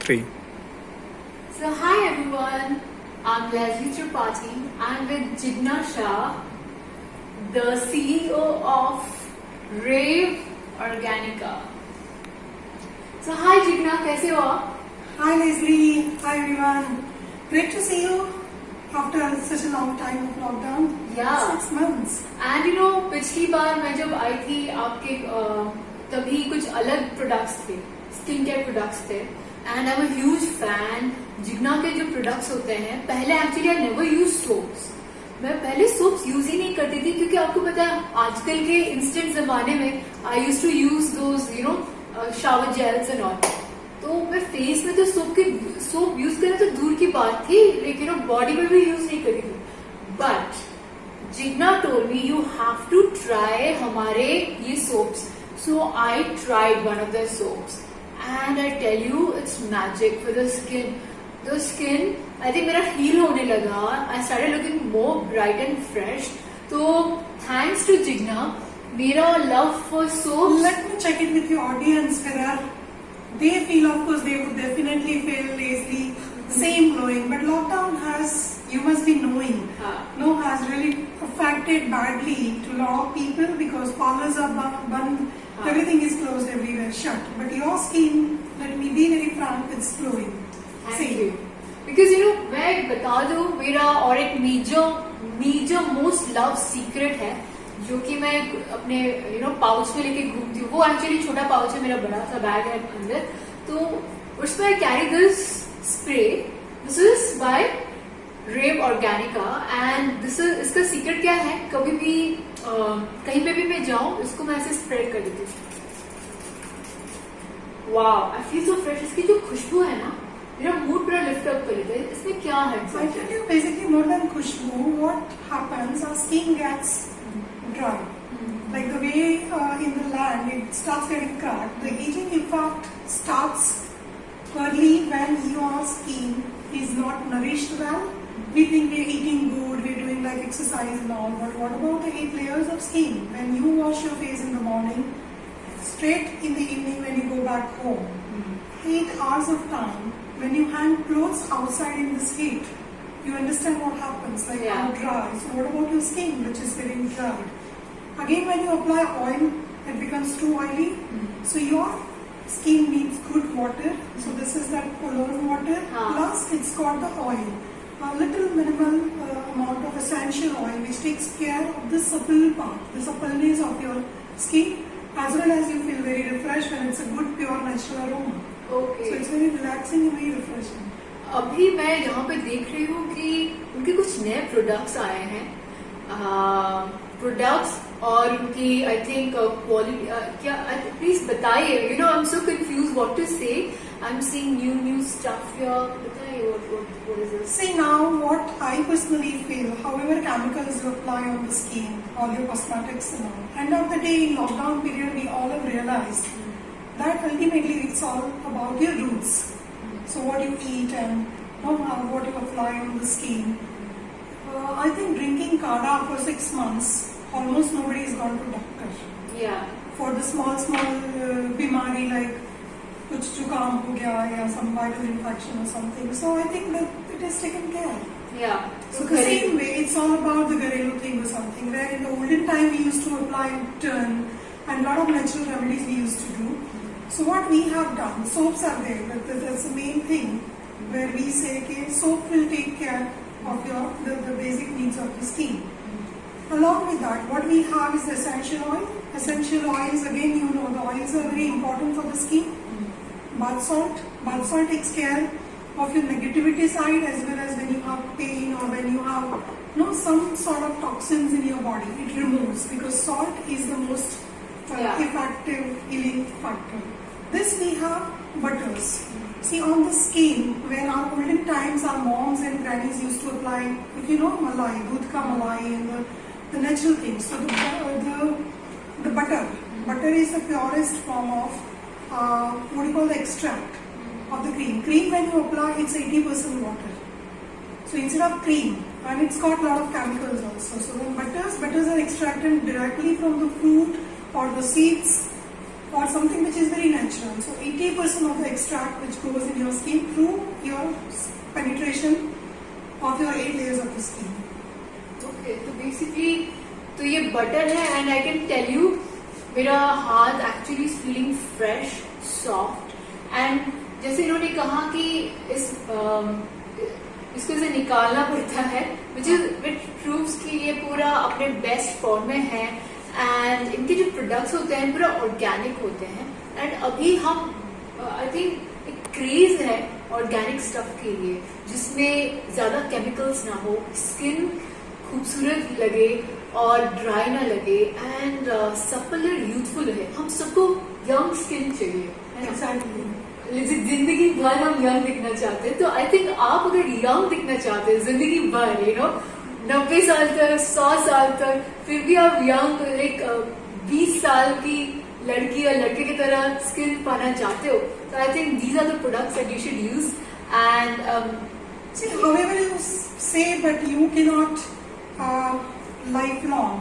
3. So hi everyone, I'm Leslie Tripathi. I'm with Jigna Shah, the CEO of Rave Organica. So hi Jigna, कैसे हो आप? Hi Leslie, hi everyone. Great to see you after such a long time of lockdown. Yeah. 6 months. And you know, पिछली बार मैं जब आई थी आपके तभी कुछ अलग प्रोडक्ट्स थे, स्किन केयर प्रोडक्ट्स थे. And I am a huge fan. Jigna के जो प्रोडक्ट्स होते हैं, पहले actually I never use soaps. मैं पहले सोप्स यूज ही नहीं करती थी क्योंकि आपको पता है आजकल के इंस्टेंट जमाने में I use to use those shower gels and all. तो मैं फेस में तो सोप यूज करना तो दूर की बात थी, लेकिन बॉडी में भी यूज नहीं करी थी. But Jigna told me you have to try हमारे ये soaps. So I tried one of their soaps and I tell you it's magic for the skin. The skin, I think मेरा heal होने लगा. I started looking more bright and fresh. So thanks to Jigna, मेरा love for soaps. Let me check it with your audience whether they feel, of course, they would definitely feel Leslie same glowing. But lockdown has, you must be knowing, has really affected badly to a lot of people because parlors are banned, everything is closed everywhere, shut. But your skin, let me be very frank, it's glowing. Thank you. Because मैं बता दूं मेरा और एक major most love secret है जो कि मैं अपने पाउच में लेके घूमती हूँ. वो एक्चुअली छोटा पाउच है, मेरा बड़ा सा बैग है अंदर. तो उसमें I carry this spray. This is by Rev Organica and इसका सीक्रेट क्या है, कभी भी कहीं पे भी मैं जाऊं इसको मैं ऐसे स्प्रेड कर देती हूँ. वाव, आई फील सो फ्रेश. इसकी जो खुशबू है ना, मेरा मूड पूरा लिफ्ट अप कर लेता है. इसमें क्या है? I tell you, basically more than khushbu, what happens, our skin gets dry. Like the way in the land it starts getting cracked. The aging effect starts early when your skin is not nourished well. We think we're eating good, we're doing like exercise and all, but what about the 8 layers of skin? When you wash your face in the morning, straight in the evening when you go back home, 8 hours of time, when you hang clothes outside in this heat, you understand what happens, like how dry. So what about your skin which is getting dried? Again, when you apply oil, it becomes too oily. So your skin needs good water. So this is that Polar water, plus it's got the oil. A little minimal amount of essential oil which takes care of the supple part, the suppleness of your skin, as well as you feel very refreshed when it's a good pure natural aroma. Okay. So it's very relaxing and very refreshing. अभी मैं यहाँ पे देख रही हूँ कि उनके कुछ नए प्रोडक्ट्स आए हैं. प्रोडक्ट्स और उनकी आई थिंक क्वालिटी क्या, प्लीज बताइए. I am so confused what to say. I am seeing new stuff here. बताइए what is this? See, now what I personally feel, however chemicals you apply on the skin, all your cosmetics and all, end of the day in lockdown period we all have realized that ultimately it's all about your roots. So what you eat and what you apply on the skin. I think drinking Kada for 6 months, almost nobody has gone to doctor. Yeah. For the small bimari like कुछ जुकाम हो गया या some viral infection or something. So I think that it is taken care. Yeah. So the same way, it's all about the Gharilu thing or something. Where in the olden time we used to apply turn and lot of natural remedies we used to do. So what we have done, soaps are there, but that's the main thing where we say, okay, soap will take care of the basic needs of the skin. Along with that, what we have is the essential oil. Essential oils, again, the oils are very important for the skin. Bath salt takes care of your negativity side as well as when you have pain or when you have some sort of toxins in your body. It removes because salt is the most effective healing factor. This we have butters. See, on the skin, when our olden times our moms and grannies used to apply, if you know malai, दूध का malai and the natural things. So the butter is the purest form of what do you call the extract of the cream. Cream when you apply, it's 80% water. So instead of cream, and it's got a lot of chemicals also. So when butters are extracted directly from the fruit or the seeds or something which is very natural. So 80% of the extract which goes in your skin through your penetration of your 8 layers of the skin. Okay, तो basically तो ये butter है and I can tell you मेरा हाथ actually is feeling fresh, soft and जैसे इन्होंने कहा कि इसको इसे निकालना पड़ता है विच प्रूव्स कि ये पूरा अपने बेस्ट फॉर्म में है एंड इनके जो प्रोडक्ट्स होते हैं पूरा ऑर्गेनिक होते हैं एंड अभी हम आई थिंक एक क्रेज है ऑर्गेनिक स्टफ के लिए जिसमें ज्यादा केमिकल्स ना हो, स्किन खूबसूरत लगे और ड्राई ना लगे एंड सपल एंड यूथफुल रहे. हम सबको यंग स्किन चाहिए, है ना? Exactly. जिंदगी भर हम यंग दिखना चाहते हैं, तो आई थिंक आप अगर यंग दिखना चाहते हैं जिंदगी भर 90 साल तक, 100 साल तक, फिर भी आप यंग एक 20 साल की लड़की या लड़के की तरह स्किन पाना चाहते हो, तो I think these are the products that you should use and See, however you say, but you cannot lifelong,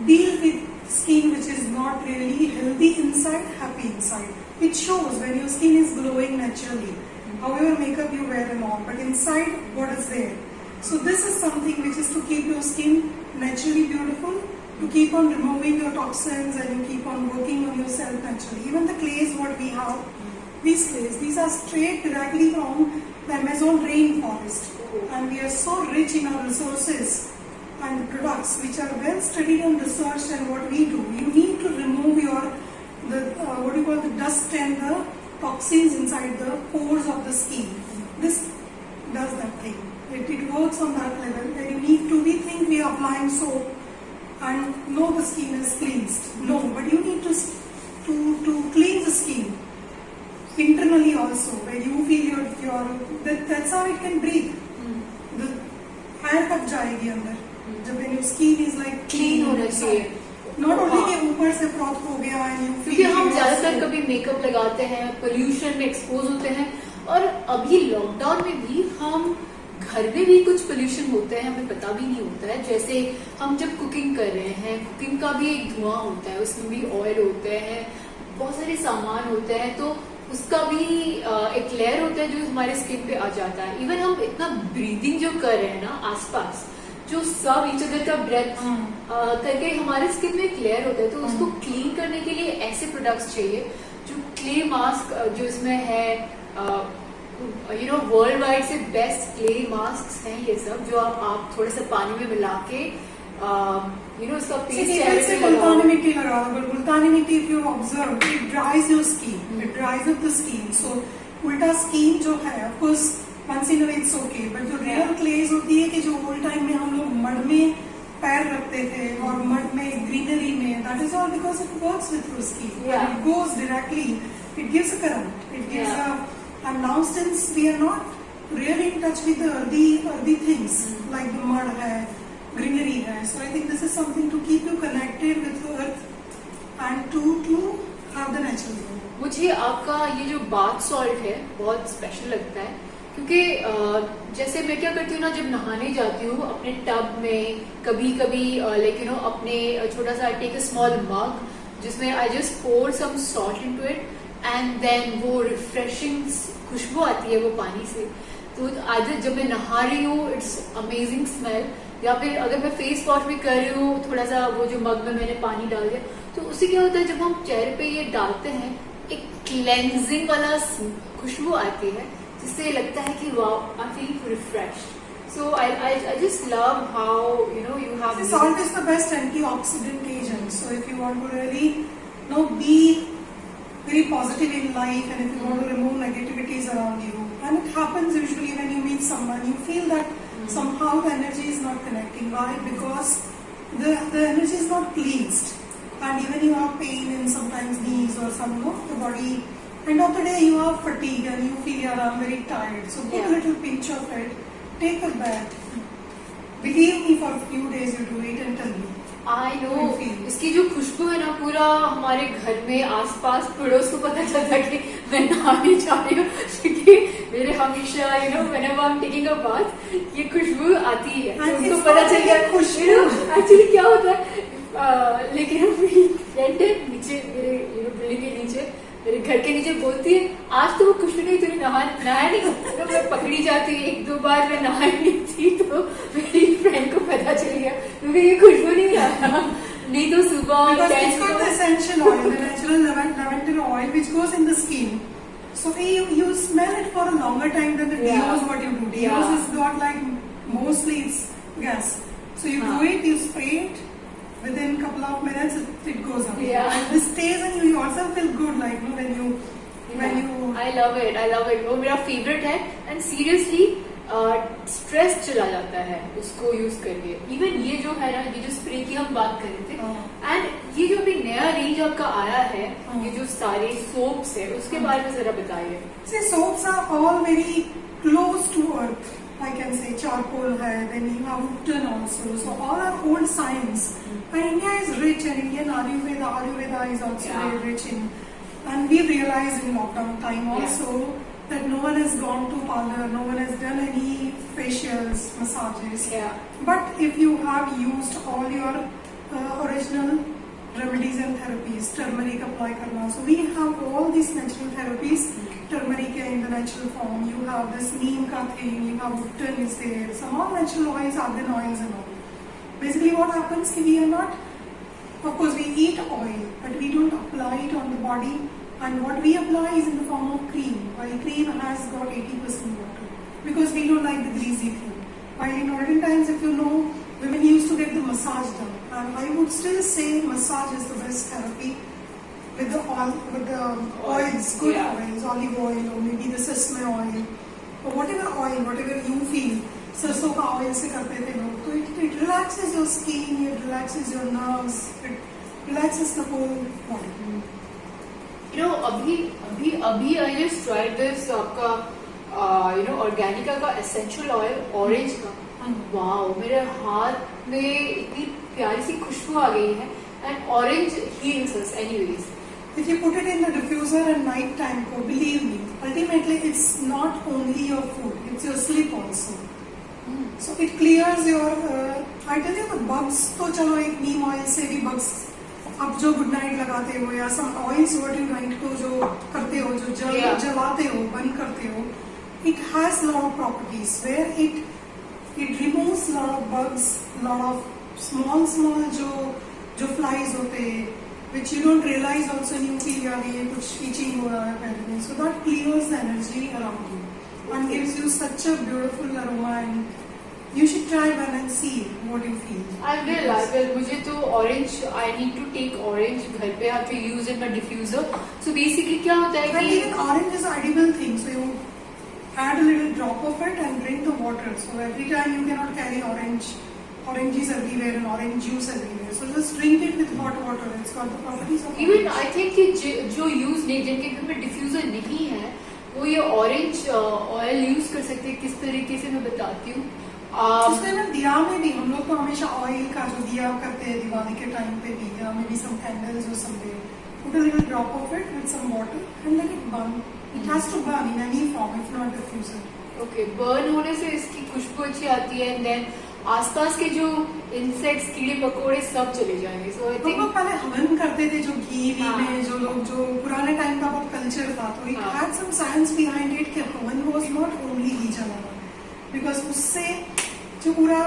deal with skin which is not really healthy inside, happy inside. It shows when your skin is glowing naturally, however makeup you wear and all, but inside what is there. So this is something which is to keep your skin naturally beautiful, to keep on removing your toxins and you keep on working on yourself naturally. Even the clays what we have, these clays, these are straight directly from the Amazon rainforest, and we are so rich in our resources and products which are well studied and researched. And what we do, you need to remove the dust and the toxins inside the pores of the skin. This does that thing. It works on that level. And you need to, we think we are applying soap and no, the skin is cleansed. No, but you need to cleanse the skin internally also, where you feel that's how it can breathe. The air तक जाएगी अंदर जब when your skin is like clean होना चाहिए. Not only कि ऊपर से froth हो गया and you क्योंकि feel हम yourself. ज्यादातर कभी मेकअप लगाते हैं, पोल्यूशन में एक्सपोज होते हैं, और अभी लॉकडाउन में भी हम घर में भी कुछ पोल्यूशन होते हैं, हमें पता भी नहीं होता है. जैसे हम जब कुकिंग कर रहे हैं, कुकिंग का भी एक धुआं होता है, उसमें भी ऑयल होते हैं, बहुत सारे सामान होते हैं, तो उसका भी एक लेयर होता है जो हमारे स्किन पे आ जाता है. इवन हम इतना ब्रीदिंग जो कर रहे हैं ना आसपास, जो सब ईच अदर का ब्रेथ करके हमारे स्किन में एक लेयर होता है, तो उसको क्लीन करने के लिए ऐसे प्रोडक्ट्स चाहिए. जो क्ले मास्क जो इसमें है, वर्ल्ड वाइड से बेस्ट क्ले मास्क हैं ये सब, जो आप थोड़ा सा पानी में मिला के इसका पेस्ट मुल्तानी मिट्टी लगा दो. but मुल्तानी मिट्टी if you observe, it dries your skin, it dries up the skin. So उल्टा स्किन जो है, of course once in a way it's okay, but जो real clays होती है कि जो ओल्ड टाइम में हम लोग मड में पैर रखते थे और मड में ग्रीनरी में, that is all because it works with your skin. Yeah. It goes directly, it gives a current, it gives and now since we are not really in touch with the earthy things like the mud है, greenery है, so I think this is something to keep you connected with the earth and to have the natural glow. मुझे आपका ये जो bath salt है बहुत special लगता है, क्योंकि जैसे मैं क्या करती हूँ ना, जब नहाने जाती हूँ अपने टब में, कभी कभी अपने छोटा सा टेक अ स्मॉल मग जिसमें I just pour some salt into it and then वो रिफ्रेशिंग खुशबू आती है वो पानी से. तो आज जब मैं नहा रही हूँ इट्स अमेजिंग स्मेल, या फिर अगर मैं फेस वॉश भी कर रही हूँ, थोड़ा सा वो जो मग में मैंने पानी डाल दिया, तो उससे क्या होता है जब हम चेहरे पे ये डालते हैं एक क्लेंजिंग वाला खुशबू आती है, जिससे लगता है कि wow I feel refreshed. So I just love how you have. The salt is the best antioxidant agent. So if you want to really be very positive in life, and if you want to remove negativities around you, and it happens usually when you meet someone, you feel that somehow the energy is not connecting. Why? Because the energy is not cleansed, and even you have pain in sometimes knees or some the body. End of the day, you have fatigue and you feel I'm very tired. So put a little pinch of it, take a bath. Believe me, for a few days you do it and tell me. I know. इसकी जो खुशबू है ना, पूरा हमारे घर में आसपास पड़ोस को पता चलता है कि मैं नहाने जा रही हूँ, क्योंकि मेरे हमेशा whenever I'm taking a bath ये खुशबू आती है, तो उनको पता चल गया. एक्चुअली क्या होता है, लेकिन मेरी फ्रेंड है नीचे मेरे बिल्डिंग के नीचे, मेरे घर के नीचे, बोलती है आज तो वो खुशबू नहीं, तूने नहाया नहीं। तो मैं पकड़ी जाती, एक दो बार मैं नहाई नहीं थी, तो मेरी फ्रेंड को पता चल गया क्योंकि ये खुशबू नहीं आया, नहीं तो सुबह Because it's got the essential oil, the natural lavender oil which goes in the skin. So you smell it for a longer time than the deos what you do. Deos is got like mostly it's gas. So you do it, you spray it, within couple of minutes it goes up. Yeah. And this stays and you yourself feel good like when you I love it, वो मेरा favourite है। And seriously stress चला जाता है उसको use करके। Even ये जो है ना, ये जो स्प्रे की हम बात कर रहे थे, एंड ये जो अभी नया रेंज आपका आया है, ये जो सारे सोप्स है, उसके बारे में जरा बताइए। See, soaps are all very close to earth. I can say charcoal hai, then you have Upton also. So all are old science. And India is rich, and Indian Ayurveda is also very rich in. And we realized in lockdown time also that no one has gone to parlor, no one has done any facials, massages. But if you have used all your original remedies and therapies, turmeric apply karna. So we have all these natural therapies. Turmeric in the natural form. You have this neem ka thing. You have Upton is there. Some all natural oils, argan oils and all. Basically, what happens? Ki we are not. Of course, we eat oil, but we don't apply it on the body. And what we apply is in the form of cream. While cream has got 80% water, because we don't like the greasy thing. While in olden times, if you know, women used to get the massage done. And I would still say massage is the best therapy. With the oils, good oils, olive oil or maybe the sesame oil or whatever you feel. सरसों का oil से करते थे लोग, तो it relaxes your skin, it relaxes your nerves, it relaxes the whole body. You know, अभी I just tried this आपका Organica का एसेंशियल ऑयल ऑरेंज का। वाओ, मेरे हाथ में इतनी प्यारी सी खुशबू आ गई है। And orange heels us anyways. If you put it in the diffuser at night time, believe me, ultimately it's not only your food, it's your sleep also. So it clears your, I tell you the bugs, तो चलो एक neem oil से भी bugs, आप जो good night लगाते हो या some oils what you night को जो करते हो, जो जलाते हो, बंद करते हो, it has lot of properties where it removes lot of bugs, lot of small जो flies होते हैं, which you don't realize also in you feel यार ये कुछ itching हो रहा है पहले में. So that clears the energy around you and gives you such a beautiful aroma, and you should try one and see what you feel. I will. मुझे तो orange, I need to take orange घर पे, I have to use in my diffuser. So basically क्या होता है And कि even orange is an edible thing, so you add a little drop of it and drink the water. So every time you cannot carry oranges everywhere and orange juice everywhere. So just drink it with hot water. It's got the properties of even orange. I think कि जो use नहीं, जिनके घर में diffuser नहीं है, वो ये ऑरेंज ऑयल यूज कर सकते हैं। किस तरीके से मैं बताती हूँ। उसमें ना दिया में भी हम लोग तो हमेशा ऑयल का जो दिया करते हैं दिवाली के टाइम पे भी, या मे बी सम कैंडल्स और something, put a little drop of it with some water and let it burn. It has to burn in any form, if not diffuser. Okay, burn होने से इसकी खुशबू अच्छी आती है, एंड देन आसपास के जो इंसेक्ट्स, कीड़े मकोड़े सब चले जाएंगे। सो आई तो लोग थिंक पहले हवन करते थे जो घी में, जो लोग जो पुराने टाइम का बहुत कल्चर था, तो it had some science behind it कि हवन वाज नॉट ओनली घी जलाना, बिकॉज उससे जो पूरा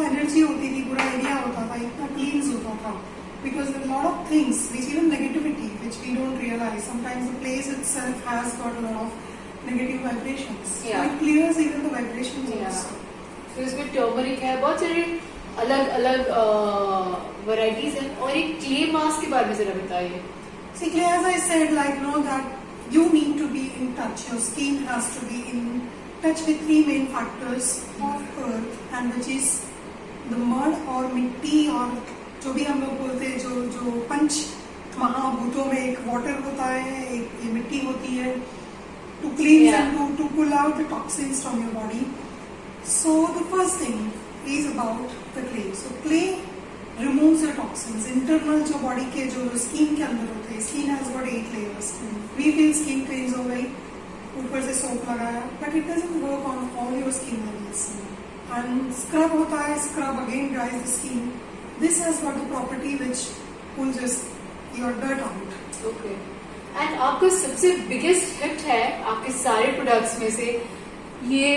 एनर्जी होती थी, पूरा एरिया होता था, इतना क्लींस होता था, because there lot of things which even negativity which we don't realise, sometimes the place itself has got a lot of negative vibrations, so it clears even the vibrations also. तो इसमें turmeric है, बहुत सारे अलग अलग varieties हैं। और एक क्ले मास्क के बारे में जरा बताइए। See, as I said, like, know that you need to be in touch. Your skin has to be in touch with three main factors of earth, and which is the mud or मिट्टी, और जो भी हम लोग बोलते हैं जो पंच महाभूतों में एक वाटर होता है, एक ये मिट्टी होती है, to cleanse and to pull out the toxins from your body. So the first thing is about the clay. So clay removes the toxins. Internal जो body के जो skin के अंदर होते हैं, skin has got 8 layers. We feel skin cleanse हो गई, ऊपर से soap लगाया, but it doesn't work on all your skin levels. And scrub होता है, scrub again dries the skin. This has got the property which will just your dirt out. Okay and आपका सबसे biggest hit है आपके सारे products में से ये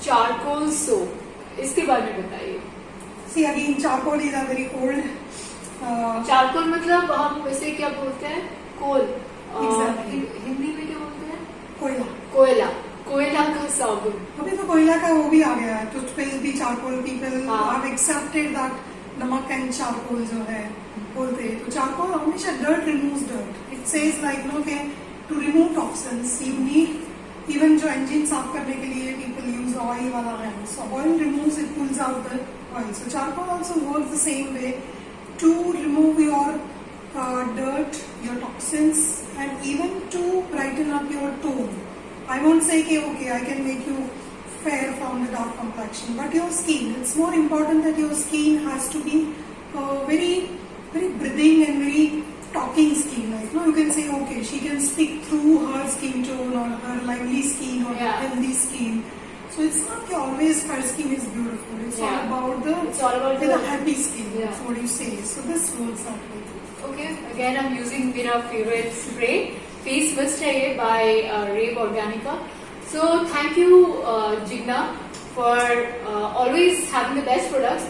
चारकोल सोप, इसके बारे में बताइए। See again, charcoal is a very old. Charcoal मतलब हम वैसे क्या बोलते हैं, कोल। Exactly. हिंदी में क्या बोलते हैं? कोयला। कोयला, कोयला का साबुन। अभी तो कोयला का वो भी आ गया है, टूथपेस्ट भी चारकोल। पीपल हाँ। हैव एक्सेप्टेड दैट नमक एंड चारकोल जो है बोलते हैं, तो चारकोल हमेशा dirt removes dirt. It says like no के to remove toxins you need, even जो इंजन साफ करने के लिए पीपल यूज ऑयल वाला है, so oil removes, it pulls out the oil. So charcoal also works the same way to remove your dirt, your toxins, and even to brighten up your tone. I won't say okay, I can make you fair from the dark complexion, but your skin, it's more important that your skin has to be very, very breathing and very talking skin. Like, no, you can say, okay, she can speak through her skin tone or her lively skin or her Yeah. healthy skin. So it's not that always her skin is beautiful. It's all Yeah. about the, It's all about the the- happy skin. Yeah. That's what you say. So this works that way. Okay, again I'm using मेरा favorite spray, face mist है ये by Rave Organica. So thank you Jigna for always having the best products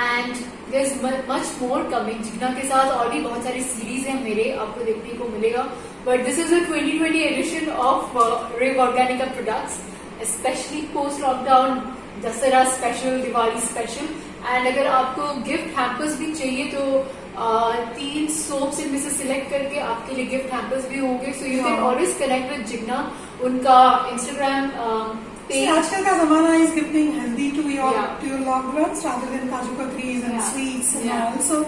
and there's much more coming. Jigna के साथ और भी बहुत सारी series हैं मेरे, आपको देखने को मिलेगा. But this is a 2020 edition of Rave Organica products, especially post lockdown Dussehra special, Diwali special. And अगर आपको गिफ्ट हैम्पर्स भी चाहिए तो 3 सोप्स इनमें से सिलेक्ट करके आपके लिए गिफ्ट हैम्पर्स भी होंगे। So you can always connect with Jigna, उनका इंस्टाग्राम See, पेज। आजकल का जमाना is giving healthy to your Yeah. loved ones rather than kaju katris and Yeah. sweets and Yeah. all. So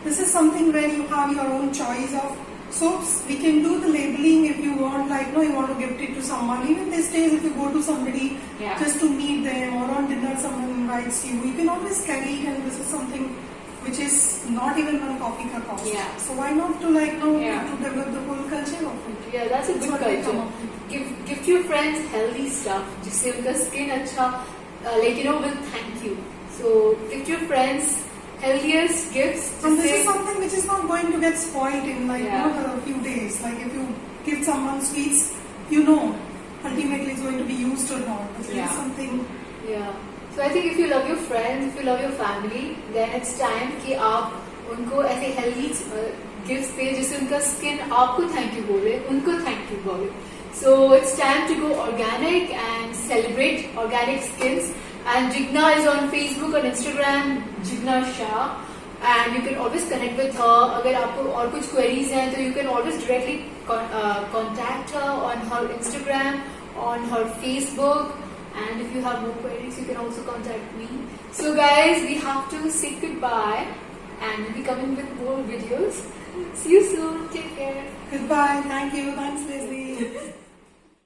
this is something where you have your own choice of soaps. We can do the labeling if you want, like no, you want to gift it to someone. Even these days, if you go to somebody Yeah. just to meet them or on dinner, someone invites you, you can always carry it, and this is something which is not even one coffee ka cost. Yeah. So why not to like no Yeah. to develop the whole culture of it? Yeah, that's a That's good what they culture. come up with. Gift your friends healthy stuff जिससे उनका skin अच्छा, like will thank you. So gift your friends healthiest gifts. And this जिससे- is something which is not going to get spoiled in like Yeah. not a few days. Like if you give someone sweets, you know ultimately it's going to be used or not. This Yeah. is something. Yeah. So I think if you love your friends, if you love your family, then it's time कि आप उनको ऐसे healthy gifts दे जिससे उनका skin आपको thank you बोले, उनको thank you बोले. So it's time to go organic and celebrate organic skins. And Jigna is on Facebook and Instagram, Jigna Shah. And you can always connect with her. अगर आपको और कुछ queries हैं तो you can always directly contact her on her Instagram, on her Facebook. And if you have more queries, you can also contact me. So guys, we have to say goodbye and we'll be coming with more videos. See you soon. Take care. Goodbye. Thank you. Thanks, Leslie.